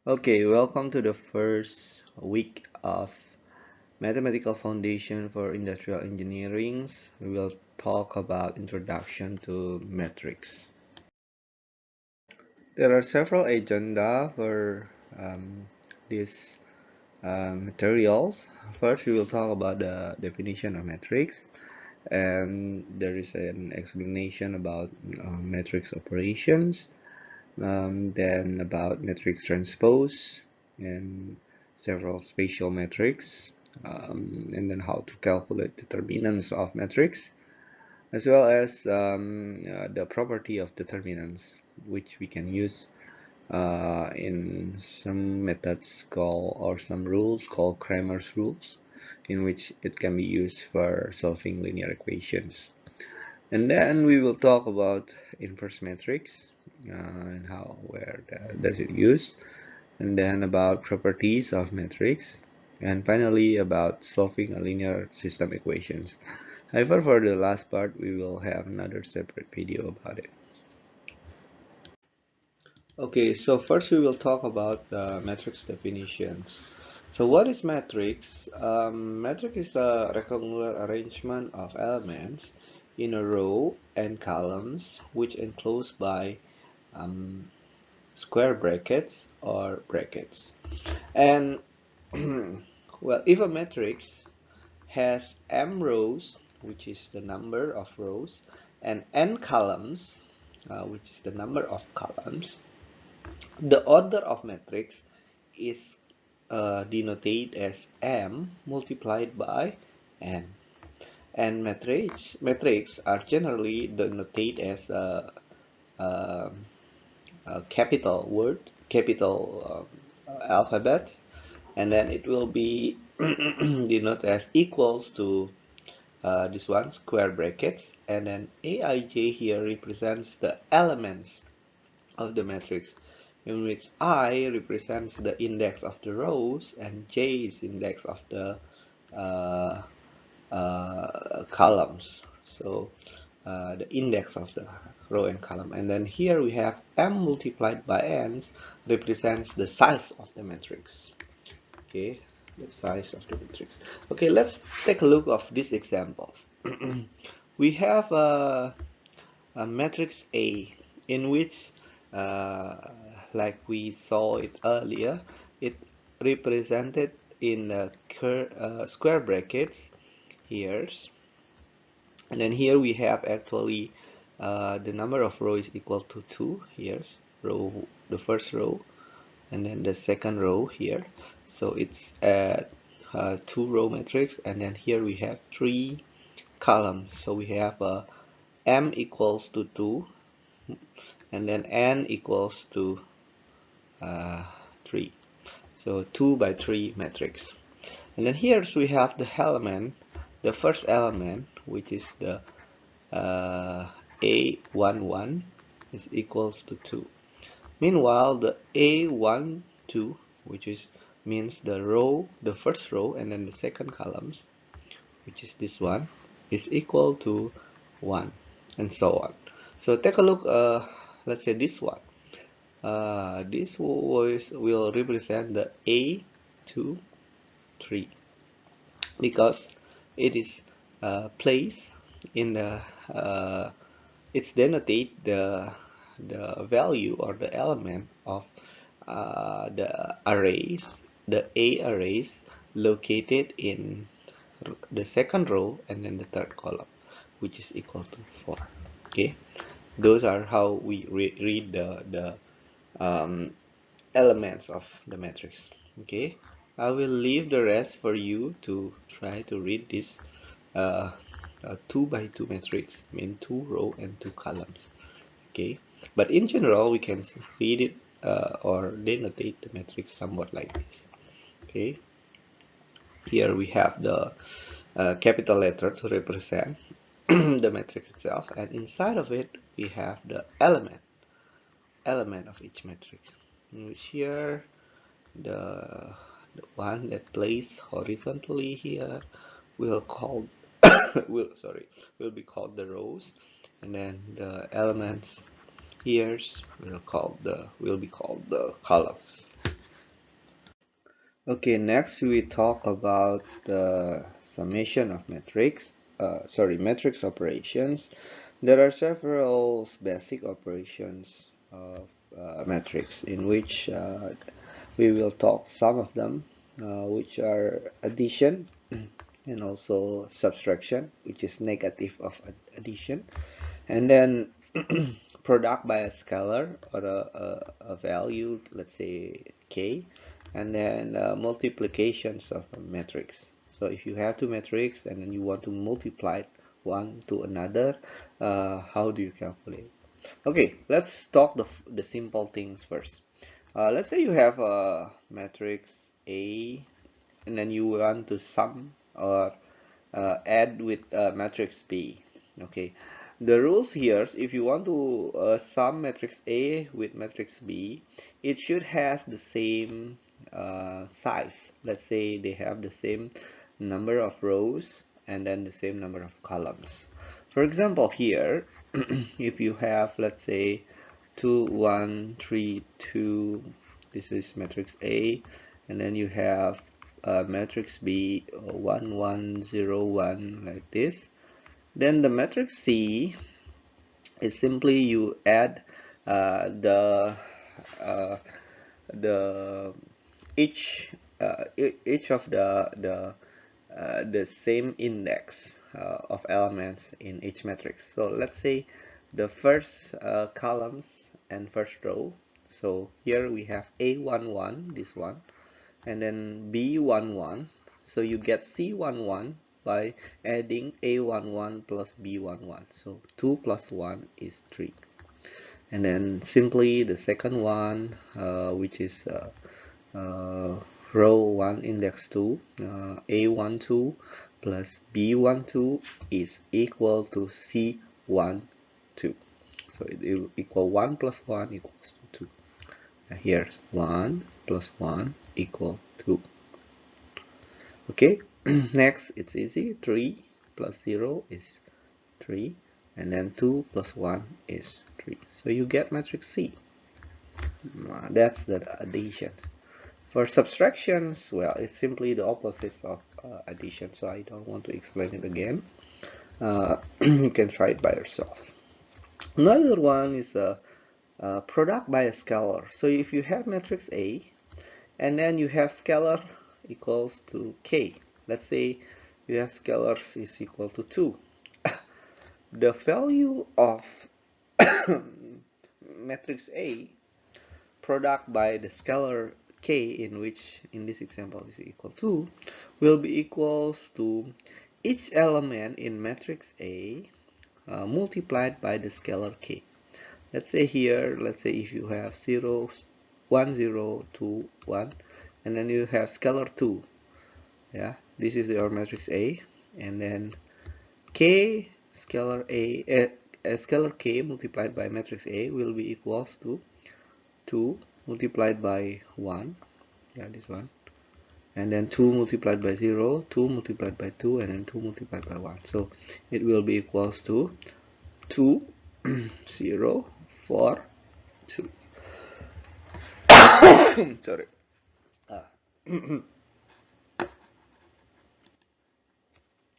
Okay, welcome to the first week of Mathematical Foundation for Industrial Engineering. We will talk about Introduction to Matrix. There are several agenda for these materials. First, we will talk about the definition of matrix, and there is an explanation about matrix operations. Then about matrix transpose and several spatial metrics, and then how to calculate determinants of metrics, as well as the property of determinants, which we can use in some methods called, or some rules called Cramer's rules, in which it can be used for solving linear equations. And then we will talk about inverse matrix and where does it use, and then about properties of matrix, and finally about solving a linear system equations. However, for the last part, we will have another separate video about it. Okay, so first we will talk about matrix definitions. So what is matrix? Matrix is a rectangular arrangement of elements in a row and columns which enclosed by um, square brackets or brackets. And well, if a matrix has m rows, which is the number of rows, and n columns, which is the number of columns, the order of matrix is denoted as m multiplied by n. And matrix are generally denoted as a capital word, capital alphabet, and then it will be denoted as equals to this one, square brackets, and then aij here represents the elements of the matrix, in which I represents the index of the rows and j is index of the uh, columns. So the index of the row and column, and then here we have m multiplied by n represents the size of the matrix. Okay, the size of the matrix. Okay, let's take a look of these examples. We have a matrix A in which like we saw it earlier, it represented in square brackets here, and then here we have actually the number of rows is equal to 2. Here's row, the first row, and then the second row here, so it's a 2-row matrix, and then here we have 3 columns, so we have m equals to 2, and then n equals to 3, so 2 by 3 matrix. And then here we have the element, the first element, which is the A11 is equals to 2. Meanwhile, the A12, which is means the row, the first row, and then the second columns, which is this one, is equal to 1, and so on. So take a look, let's say this one. This will represent the A23 because it is placed in the it's denotate the value or the element of the arrays, the A arrays located in the second row and then the third column, which is equal to 4. Okay, those are how we read the elements of the matrix. Okay, I will leave the rest for you to try to read this 2 by 2 matrix, mean 2 row and 2 columns. Okay, but in general we can read it or denotate the matrix somewhat like this. Okay, here we have the capital letter to represent the matrix itself, and inside of it we have the element of each matrix, in which here the one that plays horizontally here will call will be called the rows, and then the elements here will be called the columns. Okay, next we talk about the summation of matrix operations. There are several basic operations of matrix in which we will talk some of them, which are addition and also subtraction, which is negative of addition, and then product by a scalar or a value, let's say k, and then multiplications of a matrix. So if you have two matrices and then you want to multiply one to another, how do you calculate? Okay, let's talk the simple things first. Let's say you have a matrix A and then you want to sum or add with matrix B. Okay, the rules here is if you want to sum matrix A with matrix B, it should has the same size. Let's say they have the same number of rows and then the same number of columns. For example, here, if you have, let's say, 2 1 3 2, this is matrix A, and then you have matrix B 1 1 0 1 like this, then the matrix C is simply you add the uh, the each of the same index of elements in each matrix. So let's say the first columns and first row. So here we have A11, this one, and then B11. So you get C11 by adding A11 plus B11. So 2 plus 1 is 3. And then simply the second one, which is row 1 index 2, A12 plus B12 is equal to C12. So it will equal 1 plus 1 equals to 2. Here's 1 plus 1 equal 2. Okay, next it's easy. 3 plus 0 is 3, and then 2 plus 1 is 3. So you get matrix C. That's the addition. For subtractions, well, it's simply the opposites of addition, so I don't want to explain it again. You can try it by yourself. Another one is a product by a scalar. So if you have matrix A and then you have scalar equals to k, let's say you have scalars is equal to 2, the value of matrix A product by the scalar k, in which in this example is equal to, will be equals to each element in matrix A multiplied by the scalar k. Let's say here, let's say if you have 0 1 0 2 1, and then you have scalar 2, yeah, this is your matrix A, and then k scalar scalar k multiplied by matrix A will be equals to 2 multiplied by 1, yeah, this one, and then 2 multiplied by 0, 2 multiplied by 2, and then 2 multiplied by 1. So it will be equals to 2 0 4 2. Sorry.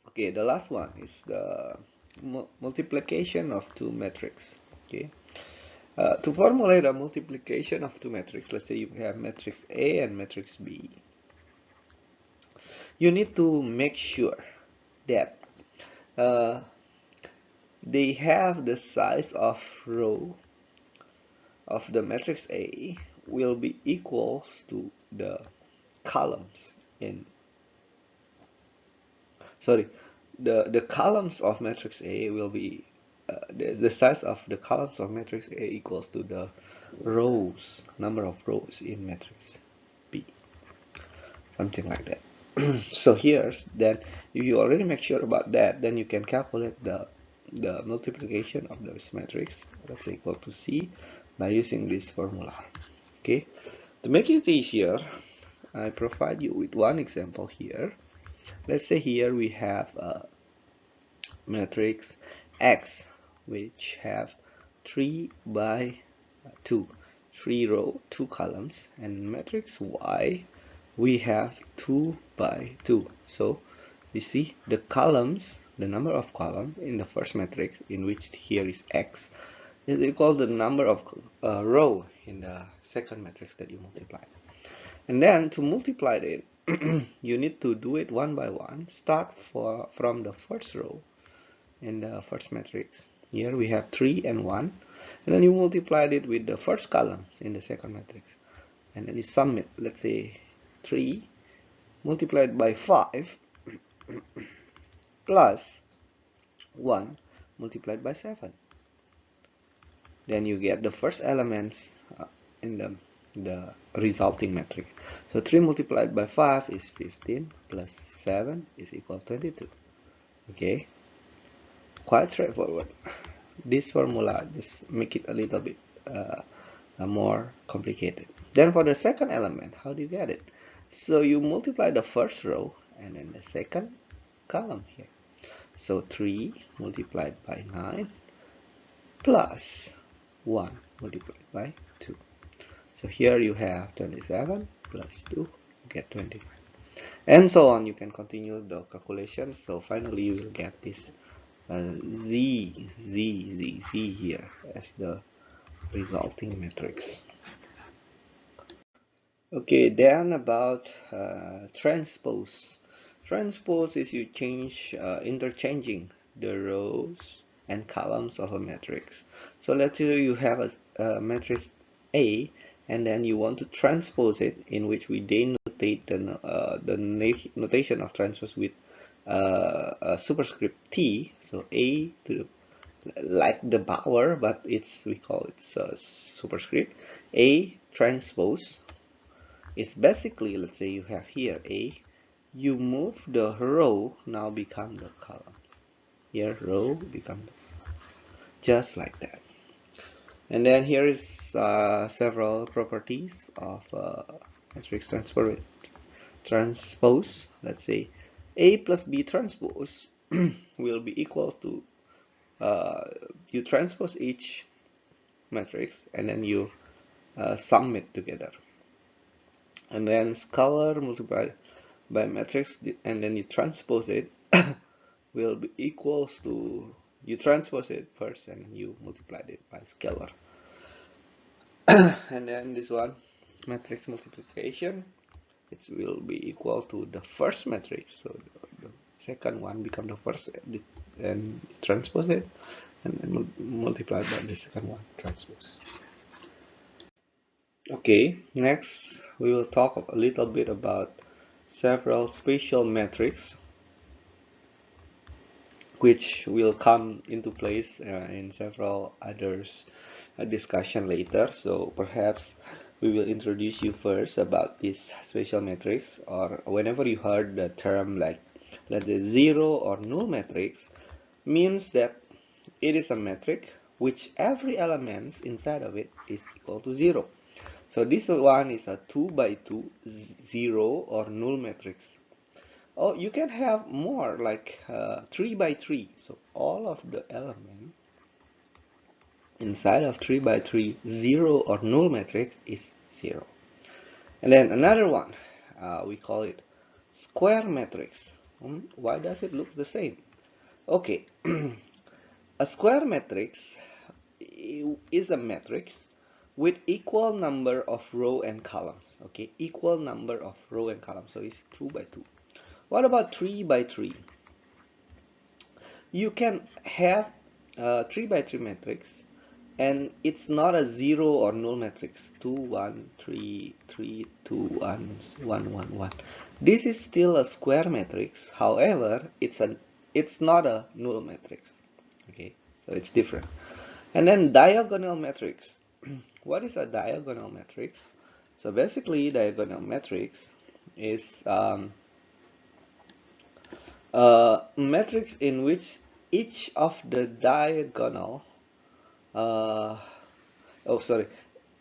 Okay, the last one is the multiplication of two matrices. Okay, to formulate a multiplication of two matrices, let's say you have matrix A and matrix B, you need to make sure that uh, they have the size of row of the matrix A will be equals to the columns in, sorry, the columns of matrix A will be the size of the columns of matrix A equals to the rows, number of rows in matrix B, something like that. So here's then, if you already make sure about that, then you can calculate the multiplication of those matrix, let's say equal to C, by using this formula. Okay, to make it easier, I provide you with one example here. Let's say here we have a matrix X which have 3 by 2, 3 row 2 columns, and matrix Y we have 2 by 2. So you see the columns, the number of columns in the first matrix, in which here is x, is equal to the number of row in the second matrix that you multiply. And then to multiply it, you need to do it one by one. Start from the first row in the first matrix. Here we have 3 and 1. And then you multiply it with the first columns in the second matrix. And then you sum it. Let's say 3 multiplied by 5 plus 1 multiplied by 7. Then you get the first elements in the resulting matrix. So 3 multiplied by 5 is 15 plus 7 is equal to 22. Okay, quite straightforward. This formula just make it a little bit more complicated. Then for the second element, how do you get it? So you multiply the first row and then the second column here. So 3 multiplied by 9 plus 1 multiplied by 2. So here you have 27 plus 2, you get 25. And so on, you can continue the calculation. So finally you will get this z here as the resulting matrix. Okay, then about transpose. Transpose is you change interchanging the rows and columns of a matrix. So let's say you have a matrix A, and then you want to transpose it, in which we denotate the notation of transpose with a superscript T. So A to like the power, but we call it superscript. A transpose is basically, let's say you have here A, you move the row, now become the columns. Here row become just like that. And then here is several properties of matrix transpose. Let's say A plus B transpose will be equal to you transpose each matrix and then you sum it together. And then scalar multiplied by matrix and then you transpose it will be equals to, you transpose it first and then you multiply it by scalar. And then this one, matrix multiplication, it will be equal to the first matrix, so the second one become the first and transpose it and then multiply by the second one, transpose. Okay, next we will talk a little bit about several special metrics which will come into place in several others discussion later. So perhaps we will introduce you first about this special matrix, or whenever you heard the term like the zero or null matrix, means that it is a metric which every element inside of it is equal to 0. So this one is a 2 by 2 0 or null matrix. Oh, you can have more like 3 by 3. So all of the elements inside of 3 by 3 0 or null matrix is 0. And then another one, we call it square matrix. Why does it look the same? Okay, a square matrix is a matrix with equal number of row and columns. Okay, equal number of row and columns. So it's 2 by 2. What about 3 by 3? You can have a 3 by 3 matrix and it's not a 0 or null matrix. 2 1 3 3 2 1 1 1 1. This is still a square matrix. However, it's not a null matrix. Okay, so it's different. And then diagonal matrix. What is a diagonal matrix? So basically, diagonal matrix is a matrix in which each of the diagonal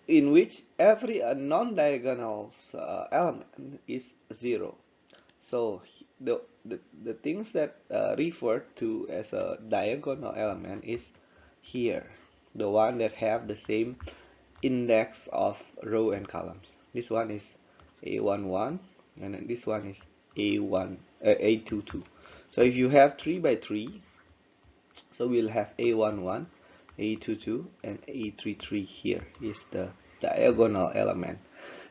in which every non-diagonal element is 0. So the things that referred to as a diagonal element is here, the one that have the same index of row and columns. This one is A11, and then this one is A22. So if you have 3 by 3, so we'll have A11, A22, and A33. Here is the diagonal element.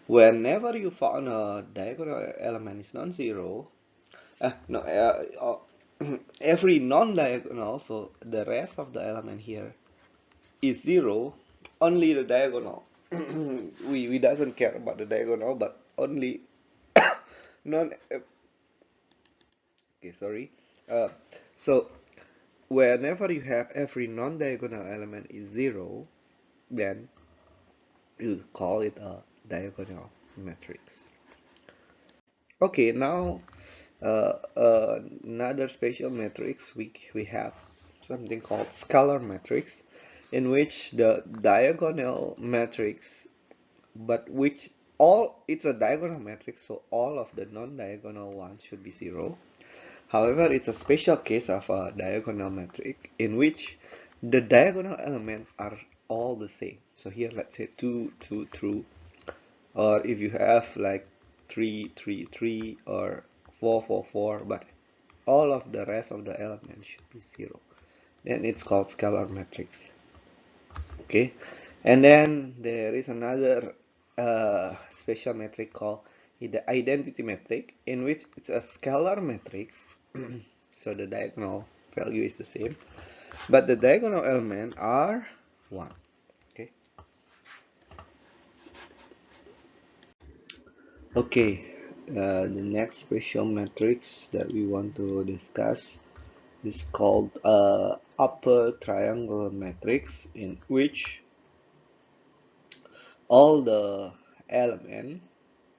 Whenever you found a diagonal element is non-zero, no, every non-diagonal, so the rest of the element here is zero, only the diagonal. we doesn't care about the diagonal, but only non. Okay, sorry. Uh, so whenever you have every non-diagonal element is zero, then you call it a diagonal matrix. Okay, now another special matrix, we have something called scalar matrix, in which the diagonal matrix, but which all it's a diagonal matrix, so all of the non-diagonal ones should be zero. However, it's a special case of a diagonal matrix in which the diagonal elements are all the same. So here, let's say 2, 2, 2, or if you have like 3, 3, 3, or 4, 4, 4, but all of the rest of the elements should be zero. Then it's called scalar matrix. Okay, and then there is another special metric called the identity metric, in which it's a scalar matrix. So the diagonal value is the same, but the diagonal element are 1. Okay. Okay, the next special matrix that we want to discuss is called upper triangular matrix, in which all the element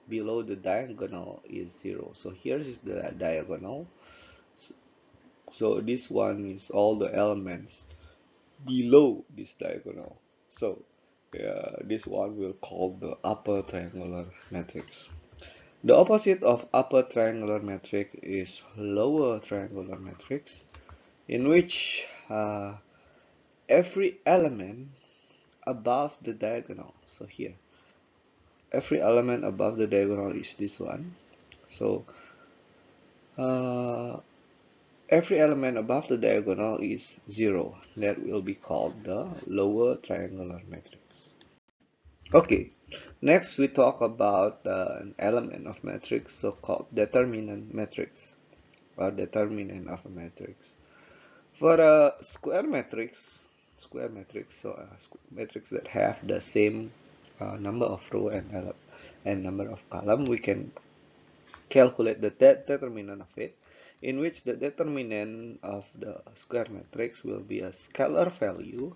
below the diagonal is 0. So here is the diagonal. So this one is all the elements below this diagonal. So this one we'll call the upper triangular matrix. The opposite of upper triangular matrix is lower triangular matrix, in which every element above the diagonal, so here, every element above the diagonal is this one. So uh, every element above the diagonal is 0. That will be called the lower triangular matrix. Okay, next we talk about an element of matrix, so-called determinant matrix, or determinant of a matrix. For a square matrix, so a matrix that have the same number of row and number of column, we can calculate the determinant of it, in which the determinant of the square matrix will be a scalar value,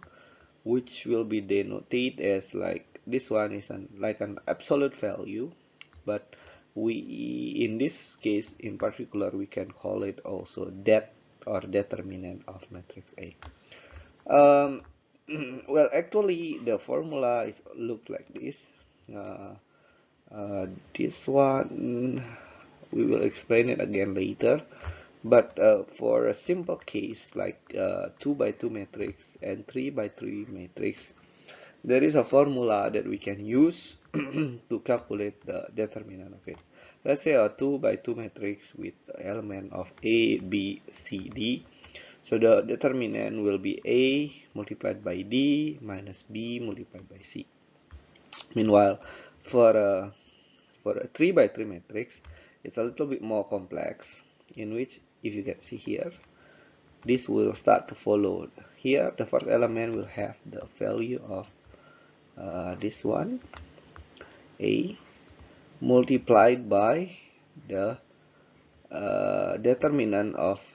which will be denoted as like this one is like an absolute value, but we in this case in particular we can call it also det or determinant of matrix A. Um, well, actually the formula looks like this. Uh, this one we will explain it again later, but for a simple case like 2 by 2 matrix and 3 by 3 matrix, there is a formula that we can use to calculate the determinant of it. Let's say a 2 by 2 matrix with element of A, B, C, D. So the determinant will be A multiplied by D minus B multiplied by C. Meanwhile, for a 3 by 3 matrix, it's a little bit more complex, in which if you can see here, this will start to follow. Here, the first element will have the value of this one, A, multiplied by the determinant of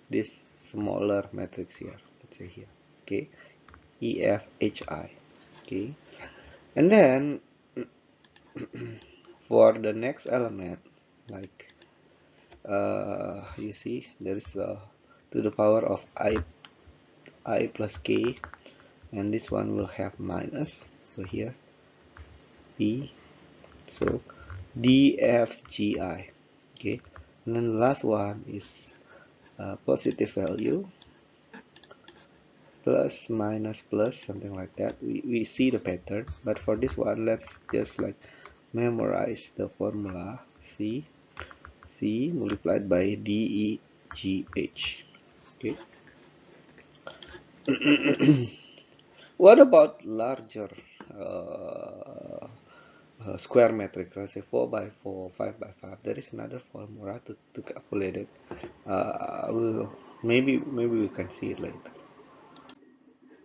this smaller matrix here. Let's say here, okay, E, F, H, I, okay, and then for the next element, like you see there is to the power of I plus K, and this one will have minus, so here B, so D, F, G, I, okay, and then the last one is positive value, plus, minus, plus, something like that. We see the pattern, but for this one let's just like memorize the formula C multiplied by DEGH. Okay. What about larger square matrix? Let's say 4 by 4, 5 by 5. There is another formula to calculate it. Maybe we can see it later.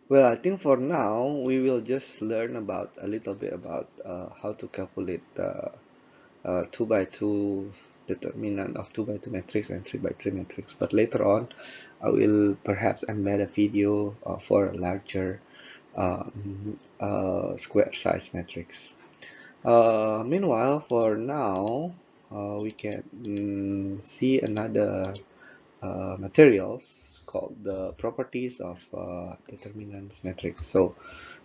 Well, I think for now we will just learn about a little bit about how to calculate 2 by 2 determinant of 2 by 2 matrix and 3 by 3 matrix. But later on, I will perhaps embed a video for a larger square size matrix. Meanwhile, for now, we can see another materials called the properties of determinants matrix. So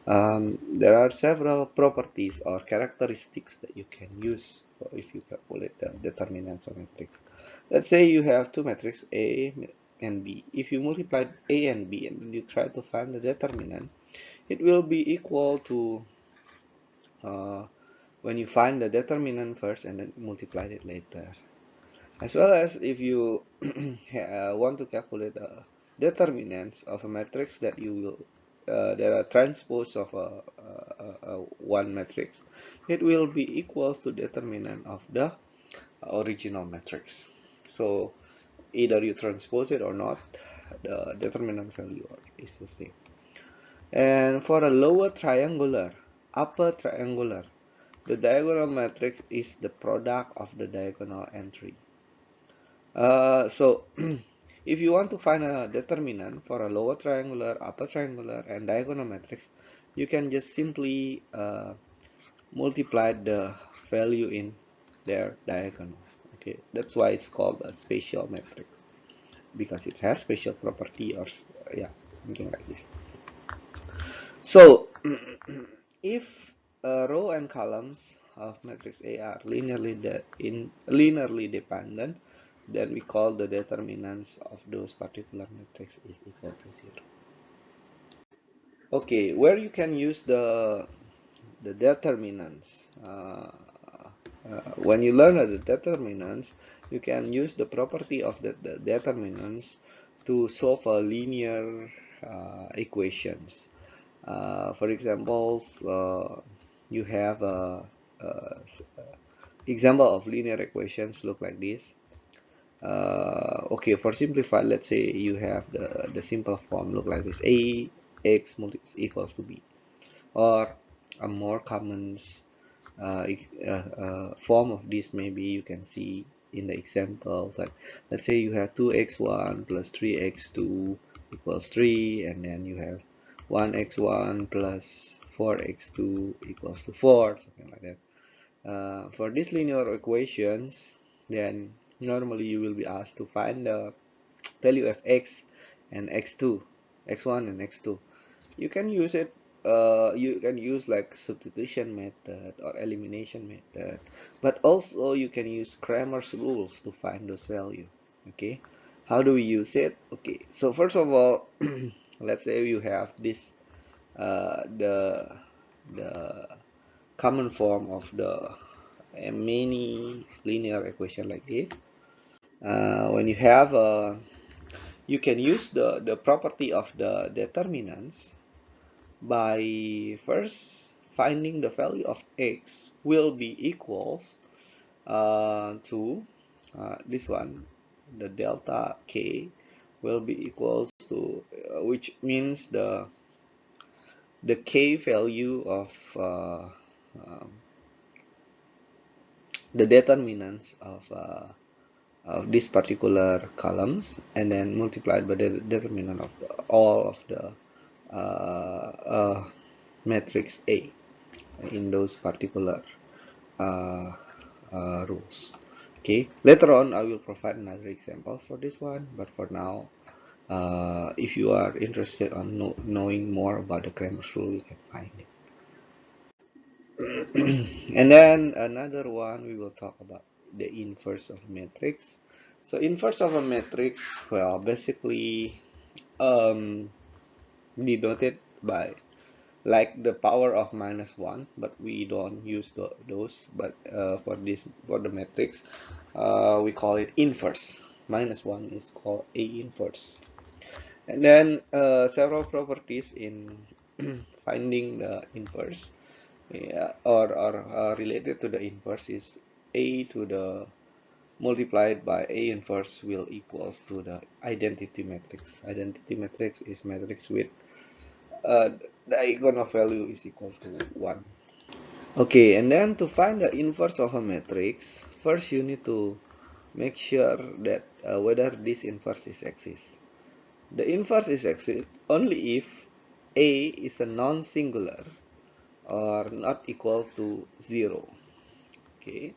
there are several properties or characteristics that you can use if you calculate the determinants of matrix. Let's say you have two matrices A and B. If you multiply A and B and you try to find the determinant, it will be equal to uh, when you find the determinant first and then multiply it later. As well as if you want to calculate the determinants of a matrix that you will that are transpose of one matrix, it will be equals to determinant of the original matrix. So either you transpose it or not, the determinant value is the same. And for a lower triangular, upper triangular, the diagonal matrix is the product of the diagonal entry. So if you want to find a determinant for a lower triangular, upper triangular, and diagonal matrix, you can just simply multiply the value in their diagonals. Okay, that's why it's called a spatial matrix, because it has spatial property, or yeah, something like this. So if row and columns of matrix A are linearly dependent, then we call the determinants of those particular matrix is equal to 0. Okay, where you can use the determinants. When you learn the determinants, you can use the property of the determinants to solve a linear equations. For examples, you have a example of linear equations look like this. Okay, for simplified, let's say you have the simple form look like this: a x equals to b, or a more common form of this maybe you can see in the examples, like let's say you have 2x1 plus 3x2 equals 3, and then you have 1x1 plus 4x2 equals to 4, something like that. For these linear equations, then normally you will be asked to find the value of x and x2, x1 and x2. You can use it, you can use like substitution method or elimination method, but also you can use Cramer's rules to find those values. Okay, how do we use it? Okay, so first of all, let's say you have this the common form of the many linear equation like this. When you have you can use the property of the determinants by first finding the value of x will be equals to this one, the delta k will be equals to which means the k value um, the determinants of this particular columns, and then multiplied by the determinant of all of the matrix A in those particular uh, rules. Okay, later on I will provide another examples for this one, but for now, if you are interested on knowing more about the Cramer's rule, you can find it. And then another one, we will talk about the inverse of a matrix. So inverse of a matrix, well, basically denoted by like the power of -1, but we don't use those. But for the matrix, we call it inverse. -1 is called A inverse. And then several properties in finding the inverse, yeah, or related to the inverse is A to the multiplied by A inverse will equals to the identity matrix. Identity matrix is matrix with uh, the eigenvalue value is equal to 1. Okay, and then to find the inverse of a matrix, first you need to make sure that whether this inverse is exists. The inverse is exists only if A is a non-singular or not equal to 0. Okay,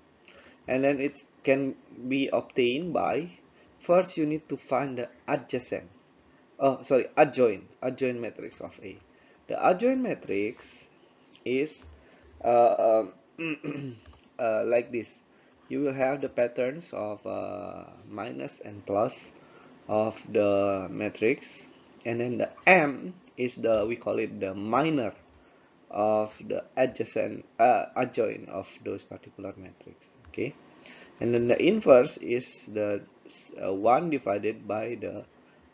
and then it can be obtained by first you need to find the adjacent, adjoint matrix of A. The adjoint matrix is uh, like this. You will have the patterns of minus and plus of the matrix, and then the M is the, we call it the minor of the adjoint of those particular matrix. Okay, and then the inverse is the 1 divided by the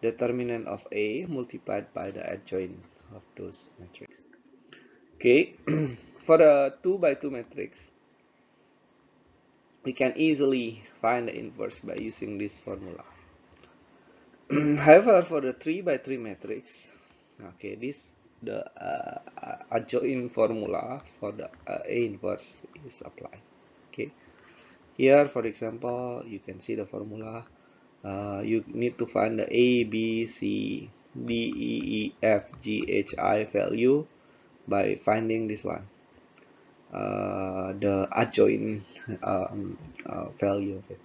determinant of A multiplied by the adjoint of those matrix. Okay, for the 2 by 2 matrix, we can easily find the inverse by using this formula. However, for the 3 by 3 matrix, okay, this the adjoint formula for the A inverse is applied. Okay, here for example, you can see the formula. You need to find the A, B, C, D, E, F, G, H, I value by finding this one, the adjoint value of it,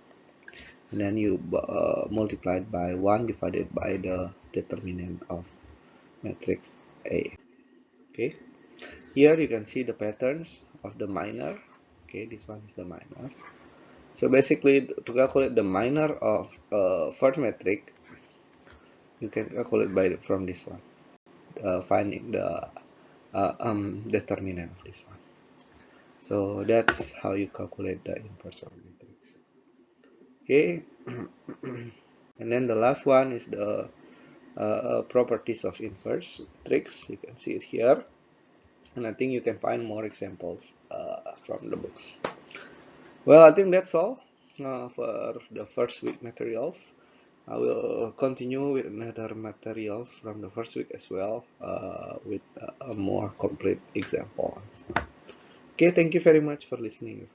and then you multiply it by 1 divided by the determinant of matrix A. Okay, here you can see the patterns of the minor. Okay, this one is the minor. So basically, to calculate the minor of first matrix, you can calculate from this one, finding the determinant of this one. So that's how you calculate the inverse of matrix. Okay, and then the last one is the properties of inverse matrix. You can see it here, and I think you can find more examples from the books. Well, I think that's all for the first week materials. I will continue with another materials from the first week as well, with a more complete example. Okay, thank you very much for listening.